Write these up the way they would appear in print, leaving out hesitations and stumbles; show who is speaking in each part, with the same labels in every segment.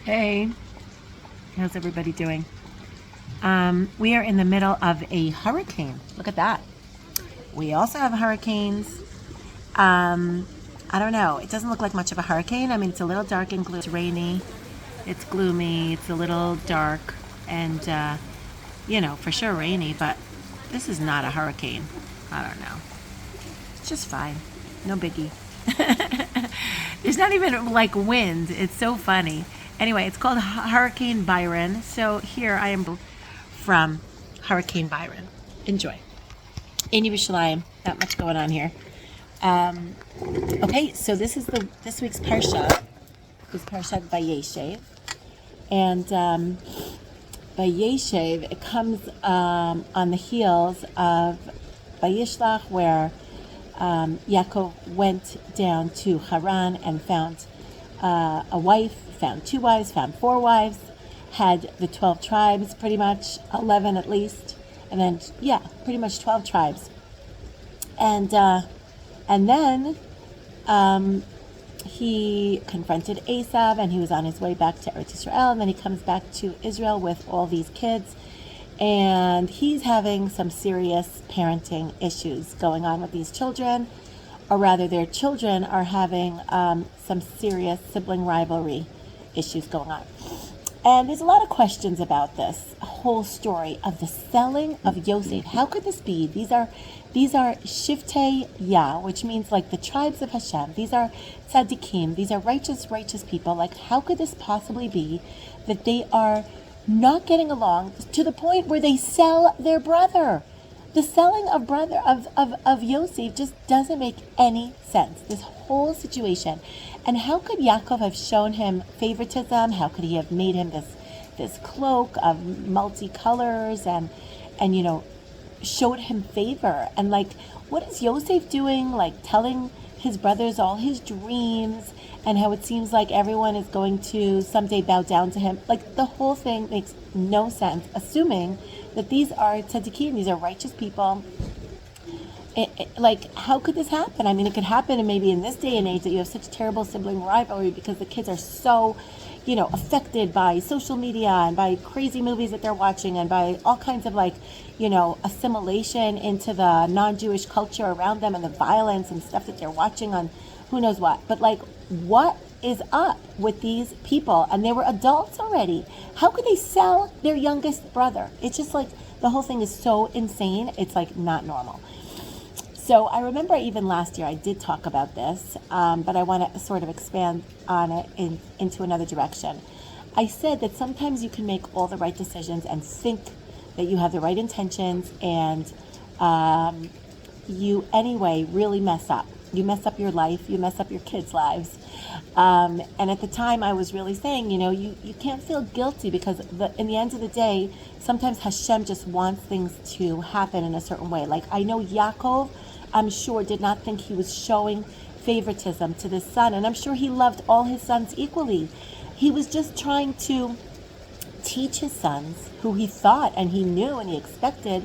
Speaker 1: Hey, how's everybody doing? We are in the middle of a hurricane. Look at that. We also have hurricanes. Um, I don't know. It doesn't look like much of a hurricane. I mean, it's a little dark and gloomy. It's rainy. It's gloomy. It's a little dark. And, for sure rainy, but this is not a hurricane. I don't know. It's just fine. No biggie. There's not even like wind. It's so funny. Anyway, it's called Hurricane Byron. So here I am from Hurricane Byron. Enjoy. In Yerushalayim, not much going on here. Okay, so this week's parsha is Parshat Vayeshev, and Vayeshev, it comes on the heels of Vayishlach, where Yaakov went down to Haran and found a wife, found 2 wives, found 4 wives, had the 12 tribes, pretty much 11 at least, and then pretty much 12 tribes, and then he confronted Esav, and he was on his way back to Eretz Israel, and then he comes back to Israel with all these kids, and he's having some serious parenting issues going on with these children, or rather their children are having some serious sibling rivalry issues going on. And there's a lot of questions about this whole story of the selling of Yosef. How could this be? These are Shiftei Yah, which means like the tribes of Hashem. These are tzaddikim. These are righteous people. Like, how could this possibly be that they are not getting along to the point where they sell their brother? The selling of Yosef just doesn't make any sense. This whole situation. And how could Yaakov have shown him favoritism? How could he have made him this cloak of multicolors and showed him favor? And like, what is Yosef doing? Like, telling his brothers all his dreams and how it seems like everyone is going to someday bow down to him. Like, the whole thing makes no sense, assuming that these are tzaddikim, these are righteous people. Like, how could this happen? I mean, it could happen, and maybe in this day and age that you have such terrible sibling rivalry because the kids are so, affected by social media and by crazy movies that they're watching and by all kinds of assimilation into the non-Jewish culture around them and the violence and stuff that they're watching on who knows what. But like, what is up with these people? And they were adults already. How could they sell their youngest brother? It's just like, the whole thing is so insane. It's like not normal. So I remember even last year I did talk about this, but I want to sort of expand on it into another direction. I said that sometimes you can make all the right decisions and think that you have the right intentions, and you anyway really mess up. You mess up your life, you mess up your kids' lives. And at the time I was really saying, you can't feel guilty because in the end of the day, sometimes Hashem just wants things to happen in a certain way. Like, I know Yaakov, I'm sure, did not think he was showing favoritism to this son, and I'm sure he loved all his sons equally. He was just trying to teach his sons, who he thought and he knew and he expected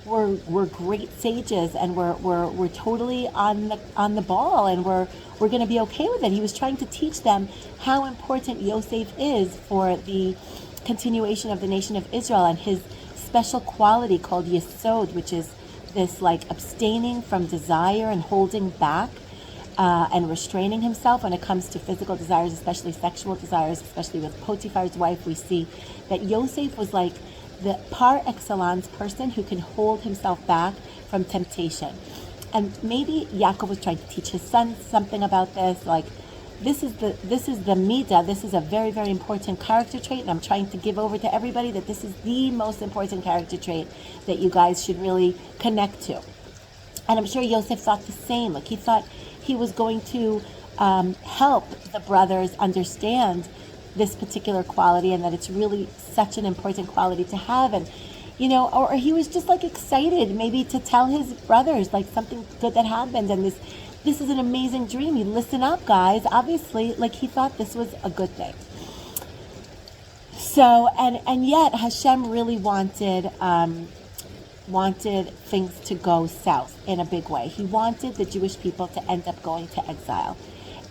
Speaker 1: were great sages and were totally on the ball, and we're going to be okay with it. He was trying to teach them how important Yosef is for the continuation of the nation of Israel, and his special quality called Yesod, which is this like abstaining from desire and holding back and restraining himself when it comes to physical desires, especially sexual desires, especially with Potiphar's wife. We see that Yosef was like the par excellence person who can hold himself back from temptation. And maybe Yaakov was trying to teach his son something about this, like, this is the midah. This is a very, very important character trait, and I'm trying to give over to everybody that this is the most important character trait that you guys should really connect to. And I'm sure Yosef thought the same. Like, he thought he was going to help the brothers understand this particular quality, and that it's really such an important quality to have. And or he was just like excited maybe to tell his brothers like something good that happened, and this is an amazing dream. You listen up, guys. Obviously, like, he thought this was a good thing. So, and yet Hashem really wanted things to go south in a big way. He wanted the Jewish people to end up going to exile.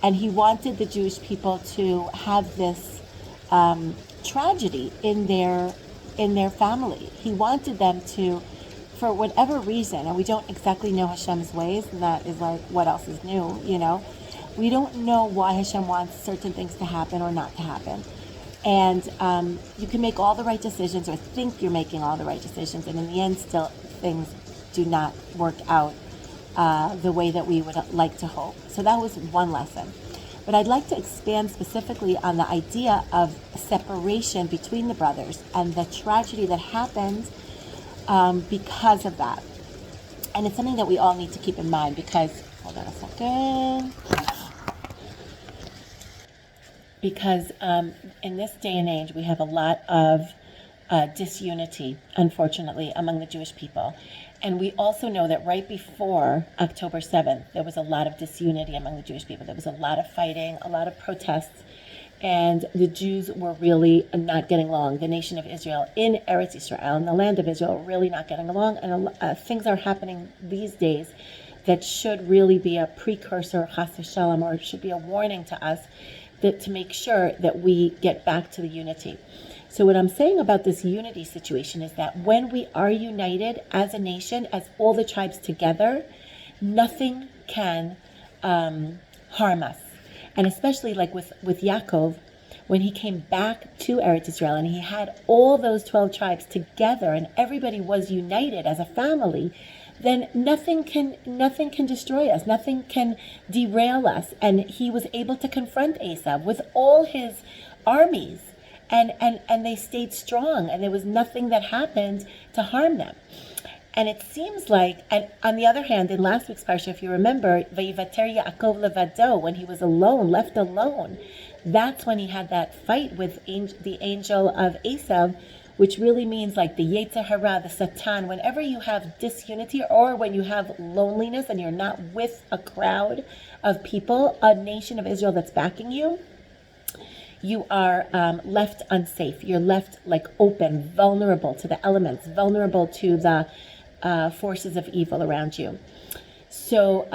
Speaker 1: And he wanted the Jewish people to have this tragedy in their family. He wanted them to, for whatever reason, and we don't exactly know Hashem's ways, and that is like, what else is new, We don't know why Hashem wants certain things to happen or not to happen. And you can make all the right decisions or think you're making all the right decisions, and in the end, still things do not work out the way that we would like to hope. So that was one lesson. But I'd like to expand specifically on the idea of separation between the brothers and the tragedy that happened because of that. And it's something that we all need to keep in mind because, hold on a second. Because in this day and age, we have a lot of disunity, unfortunately, among the Jewish people. And we also know that right before October 7th, there was a lot of disunity among the Jewish people. There was a lot of fighting, a lot of protests, and the Jews were really not getting along. The nation of Israel in Eretz Israel, in the land of Israel, really not getting along. And things are happening these days that should really be a precursor, chas v'shalom, or it should be a warning to us that to make sure that we get back to the unity. So what I'm saying about this unity situation is that when we are united as a nation, as all the tribes together, nothing can harm us. And especially like with Yaakov, when he came back to Eretz Israel and he had all those 12 tribes together and everybody was united as a family, then nothing can destroy us, nothing can derail us. And he was able to confront Esav with all his armies. And they stayed strong, and there was nothing that happened to harm them. And it seems like, and on the other hand, in last week's parsha, if you remember, Vayivater Yaakov levado, when he was alone, left alone, that's when he had that fight with the angel of Esav, which really means like the Yetzer Hara, the Satan. Whenever you have disunity or when you have loneliness and you're not with a crowd of people, a nation of Israel that's backing you, you are left unsafe. You're left like open, vulnerable to the elements, vulnerable to the forces of evil around you. So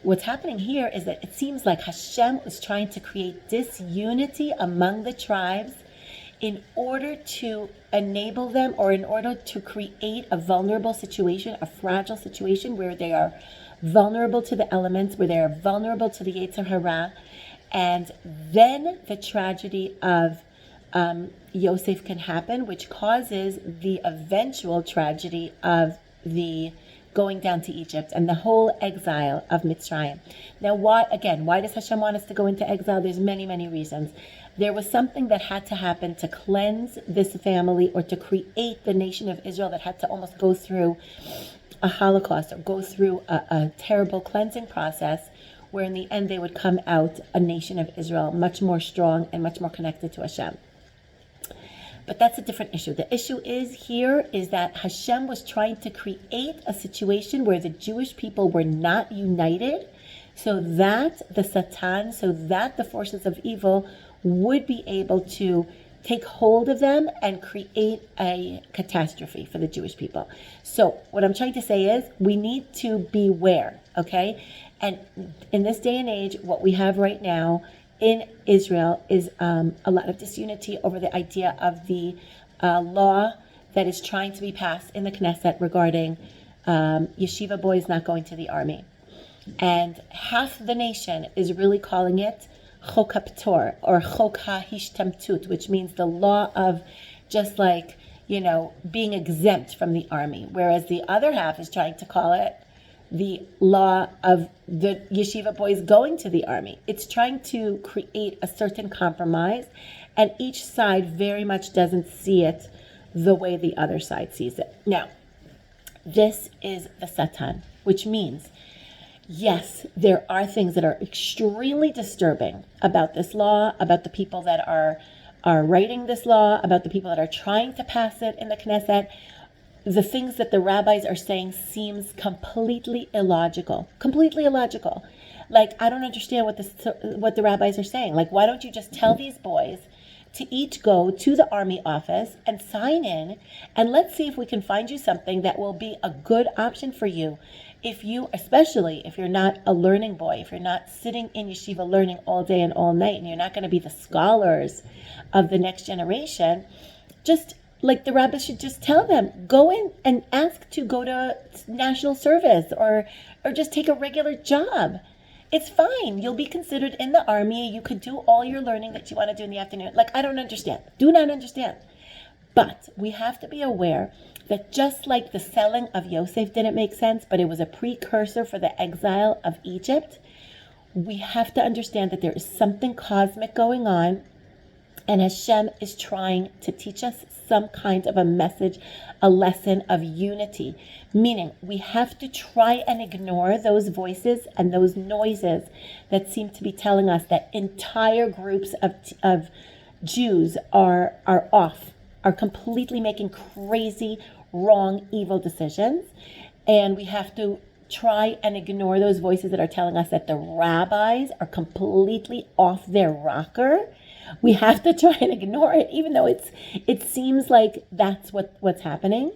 Speaker 1: what's happening here is that it seems like Hashem is trying to create disunity among the tribes in order to enable them, or in order to create a vulnerable situation, a fragile situation where they are vulnerable to the elements, where they are vulnerable to the Yetzer Hara. And then the tragedy of Yosef can happen, which causes the eventual tragedy of the going down to Egypt and the whole exile of Mitzrayim. Now, why does Hashem want us to go into exile? There's many, many reasons. There was something that had to happen to cleanse this family, or to create the nation of Israel, that had to almost go through a Holocaust or go through a terrible cleansing process, where in the end they would come out a nation of Israel much more strong and much more connected to Hashem. But that's a different issue. The issue is that Hashem was trying to create a situation where the Jewish people were not united, so that the forces of evil would be able to take hold of them and create a catastrophe for the Jewish people. So what I'm trying to say is we need to beware, okay? And in this day and age, what we have right now in Israel is a lot of disunity over the idea of the law that is trying to be passed in the Knesset regarding yeshiva boys not going to the army. And half the nation is really calling it Chok HaPtor, or Chok HaHishtamtut, which means the law of just like, being exempt from the army. Whereas the other half is trying to call it the law of the yeshiva boys going to the army. It's trying to create a certain compromise, and each side very much doesn't see it the way the other side sees it. Now, this is the Satan, which means, yes, there are things that are extremely disturbing about this law, about the people that are writing this law, about the people that are trying to pass it in the Knesset. The things that the rabbis are saying seems completely illogical. Like, I don't understand what the rabbis are saying. Like, why don't you just tell these boys to each go to the Army office and sign in, and let's see if we can find you something that will be a good option for you. If you, especially if you're not a learning boy, if you're not sitting in yeshiva learning all day and all night, and you're not going to be the scholars of the next generation, just like the rabbi should just tell them, go in and ask to go to national service or just take a regular job. It's fine. You'll be considered in the army. You could do all your learning that you want to do in the afternoon. Like, I don't understand. Do not understand. But we have to be aware that just like the selling of Yosef didn't make sense, but it was a precursor for the exile of Egypt, we have to understand that there is something cosmic going on, and Hashem is trying to teach us some kind of a message, a lesson of unity. Meaning, we have to try and ignore those voices and those noises that seem to be telling us that entire groups of Jews are off, are completely making crazy, wrong, evil decisions. And we have to try and ignore those voices that are telling us that the rabbis are completely off their rocker. We have to try and ignore it, even though it seems like that's what's happening.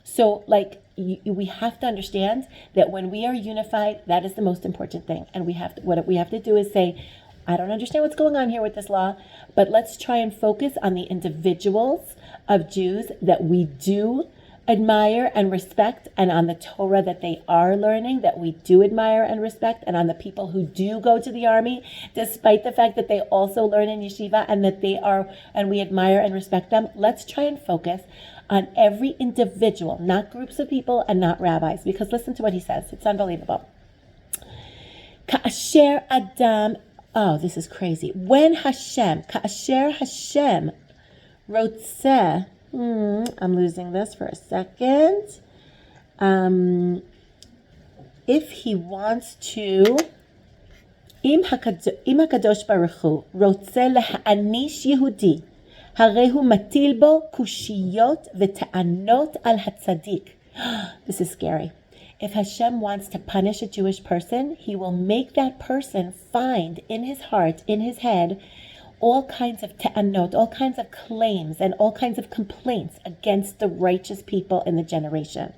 Speaker 1: So, like, we have to understand that when we are unified, that is the most important thing. And what we have to do is say, I don't understand what's going on here with this law, but let's try and focus on the individuals of Jews that we do admire and respect, and on the Torah that they are learning that we do admire and respect, and on the people who do go to the army, despite the fact that they also learn in yeshiva and that we admire and respect them. Let's try and focus on every individual, not groups of people and not rabbis, because listen to what he says. It's unbelievable. Ka'asher Adam, oh, this is crazy. When Ka'asher Hashem rotzeh, I'm losing this for a second. If he wants to, Im HaKadosh Baruch Hu רוצה להעניש יהודי, הרי הוא מטיל בו קושיות וטענות על הצדיק. This is scary. If Hashem wants to punish a Jewish person, he will make that person find in his heart, in his head, all kinds of ta'anot, all kinds of claims and all kinds of complaints against the righteous people in the generation.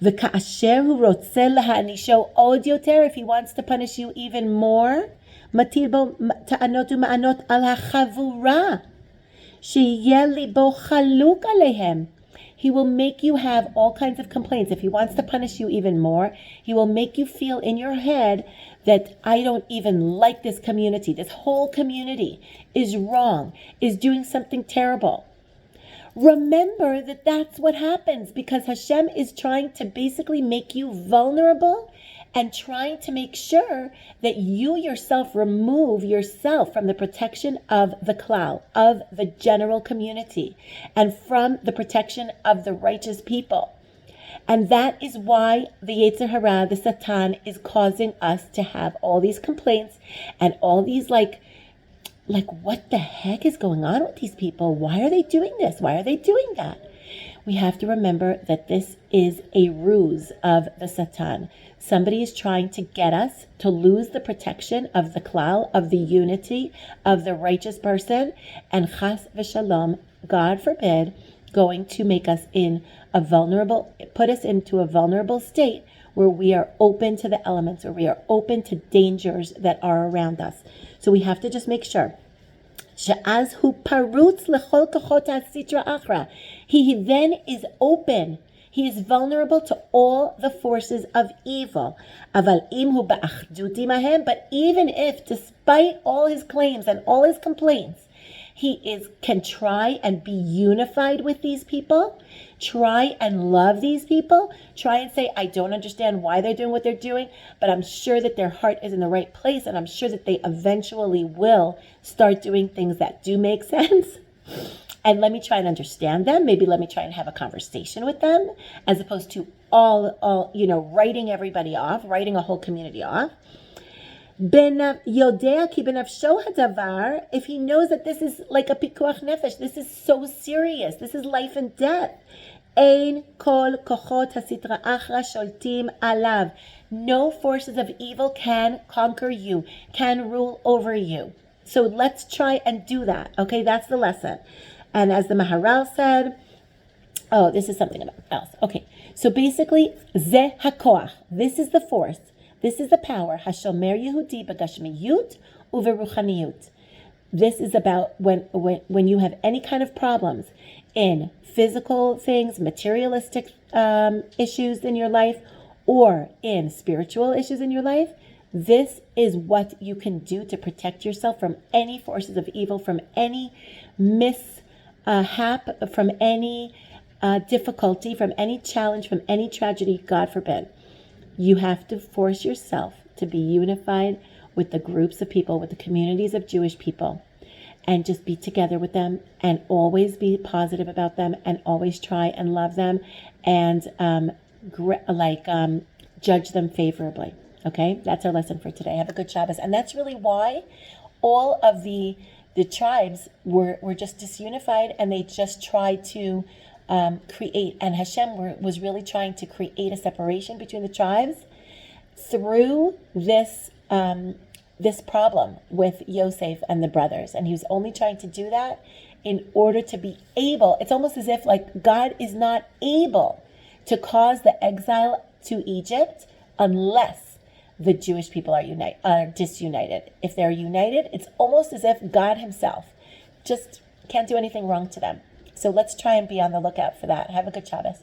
Speaker 1: וכאשר הוא רוצה להענישו עוד יותר, if he wants to punish you even more, מטיל בו טענות ומענות על החבורה, שיהיה ליבו חלוק עליהם. He will make you have all kinds of complaints. If he wants to punish you even more, he will make you feel in your head that I don't even like this community. This whole community is wrong, is doing something terrible. Remember that that's what happens, because Hashem is trying to basically make you vulnerable and trying to make sure that you yourself remove yourself from the protection of the klal, of the general community, and from the protection of the righteous people. And that is why the Yetzer Hara, the Satan, is causing us to have all these complaints and all these like what the heck is going on with these people? Why are they doing this? Why are they doing that? We have to remember that this is a ruse of the Satan. Somebody is trying to get us to lose the protection of the klal, of the unity, of the righteous person, and chas v'shalom, God forbid, going to make us put us into a vulnerable state where we are open to the elements, where we are open to dangers that are around us. So we have to just make sure. She'az hu parutz lechol kochot ha-sitra achra. He then is open. He is vulnerable to all the forces of evil. Aval im hu ba'achdut imahem. But even if, despite all his claims and all his complaints, he can try and be unified with these people, try and love these people, try and say, I don't understand why they're doing what they're doing, but I'm sure that their heart is in the right place, and I'm sure that they eventually will start doing things that do make sense. And let me try and understand them. Maybe let me try and have a conversation with them, as opposed to all writing everybody off, writing a whole community off. If he knows that this is like a pikuach nefesh, this is so serious, this is life and death. Ein kol kochot hasitra achra sholtim alav. No forces of evil can conquer you, can rule over you. So let's try and do that. Okay, that's the lesson. And as the Maharal said, oh, this is something else. Okay, so basically, Ze HaKoach, this is the force, this is the power, Hashomer Yehudi B'Gashmiyut Uveruchaniyut. This is about when you have any kind of problems in physical things, materialistic issues in your life, or in spiritual issues in your life. This is what you can do to protect yourself from any forces of evil, from any mishap, from any difficulty, from any challenge, from any tragedy, God forbid. You have to force yourself to be unified with the groups of people, with the communities of Jewish people, and just be together with them and always be positive about them and always try and love them and judge them favorably. Okay, that's our lesson for today. Have a good Shabbos. And that's really why all of the tribes were just disunified, and they just tried to create, and Hashem was really trying to create a separation between the tribes through this problem with Yosef and the brothers. And he was only trying to do that in order to be able, it's almost as if like God is not able to cause the exile to Egypt unless the Jewish people are disunited. If they're united, it's almost as if God himself just can't do anything wrong to them. So let's try and be on the lookout for that. Have a good Shabbos.